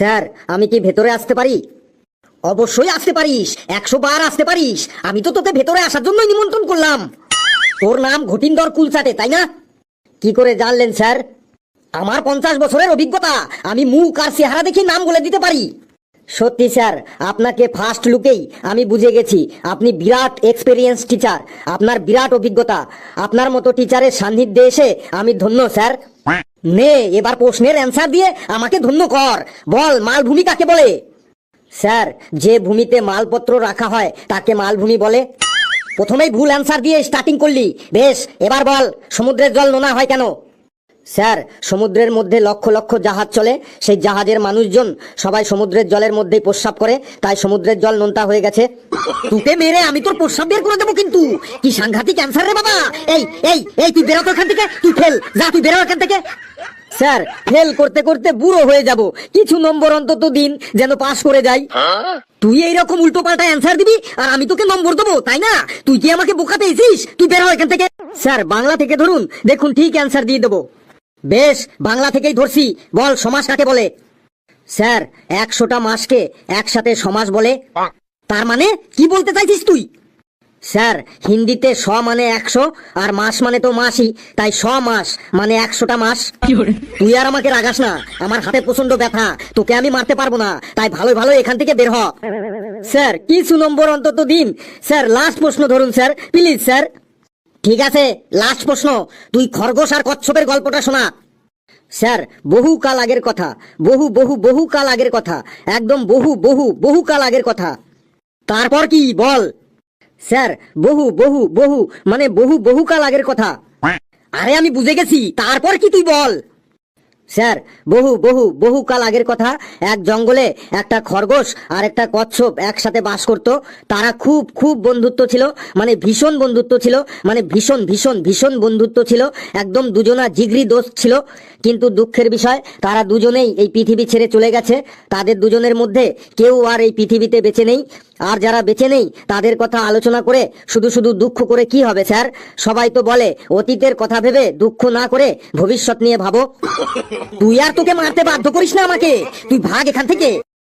Sir আমি কি ভেতরে আসতে পারি? অবশ্যই আসতে পারিস, 100 বার আসতে পারিস। আমি তো তোকে ভেতরে আসার জন্যই নিমন্ত্রণ করলাম। তোর নাম ঘটিন্দর কুলচাটে, তাই না? কি করে জানলেন স্যার? আমার 50 বছরের অভিজ্ঞতা, আমি মুখ আর চেহারা দেখে নাম বলে দিতে পারি। সত্যি স্যার, আপনাকে ফার্স্ট লুকেই আমি বুঝে গেছি আপনি বিরাট এক্সপেরিয়েন্স টিচার। আপনার বিরাট অভিজ্ঞতা। আপনার মতো টিচারের সান্নিধ্যে এসে আমি ধন্য স্যার। নে এবার প্রশ্নের অ্যান্সার দিয়ে আমাকে ধন্য কর। বল, মালভূমি কাকে বলে? স্যার, যে ভূমিতে মালপত্র রাখা হয় তাকে মালভূমি বলে। প্রথমেই ভুল অ্যান্সার দিয়ে স্টার্টিং করলি। বেশ, এবার বল, সমুদ্রের জল নোনা হয় কেন? স্যার, সমুদ্রের মধ্যে লক্ষ লক্ষ জাহাজ চলে, সেই জাহাজের মানুষজন সবাই সমুদ্রের জলের মধ্যেই প্রস্রাব করে, তাই সমুদ্রের জল নোনতা হয়ে গেছে। তোকে মেরে আমি তোর প্রস্রাব বের করে দেবো কিন্তু। কি সাংঘাতিক অ্যান্সার রে বাবা! এই এই এই তুই বেরো তো এখান থেকে, তুই ফেল, যা তুই বেরো এখান থেকে। স্যার, ফেল করতে করতে বুড়ো হয়ে যাব, কিছু নম্বর অন্তত দিন যেন পাস করে যাই। তুই এইরকম উল্টো পাল্টা অ্যান্সার দিবি আর আমি তোকে নম্বর দেবো, তাই না? তুই কি আমাকে বোকা পেয়েছিস? তুই বেরো এখান থেকে। স্যার, বাংলা থেকে ধরুন, দেখুন ঠিক অ্যান্সার দিয়ে দেবো। বেশ, বাংলা থেকেই ধরছি। বল, সমাস কাকে বলে? স্যার, 100টা মাসকে একসাথে সমাস বলে। তার মানে কি বলতে চাইছিস তুই? স্যার, হিন্দিতে শ মানে 100 আর মাস মানে তো মাসই, তাই 100 মাস মানে 100টা মাস। তুই আর আমাকে রাগাস না, আমার হাতে প্রচন্ড ব্যথা, তোকে আমি মারতে পারবো না, তাই ভালো ভালো এখান থেকে বের হ। স্যার, কিছু নম্বর অন্তত দিন। স্যার, লাস্ট প্রশ্ন ধরুন স্যার, প্লিজ স্যার। ঠিক আছে, লাস্ট প্রশ্ন, তুই খরগোশ আর কচ্ছপের গল্পটা শোনা। স্যার, বহু কাল আগের কথা, বহু বহু বহু কাল আগের কথা, একদম বহু বহু বহু কাল আগের কথা। তারপর কি বল? স্যার, বহু বহু বহু মানে বহু বহু কাল আগের কথা। আরে আমি বুঝে গেছি, তারপর কি তুই বল। স্যার, বহু বহু বহু কাল আগের কথা, এক জঙ্গলে একটা খরগোশ আর একটা কচ্ছপ একসাথে বাস করত। তারা খুব খুব বন্ধুত্ব ছিল, মানে ভীষণ বন্ধুত্ব ছিল, মানে ভীষণ ভীষণ ভীষণ বন্ধুত্ব ছিল, একদম দুজনা জিগরি দোস্ত ছিল। কিন্তু দুঃখের বিষয়, তারা দুজনেই এই পৃথিবী ছেড়ে চলে গেছে। তাদের দুজনের মধ্যে কেউ আর এই পৃথিবীতে বেঁচে নেই। আর যারা বেঁচে নেই তাদের কথা আলোচনা করে শুধু শুধু দুঃখ করে কি হবে স্যার? সবাই তো বলে অতীতের কথা ভেবে দুঃখ না করে ভবিষ্যৎ নিয়ে ভাবো। তুই আর তোকে মারতে বাধ্য করিস না আমাকে, তুই ভাগ এখান থেকে।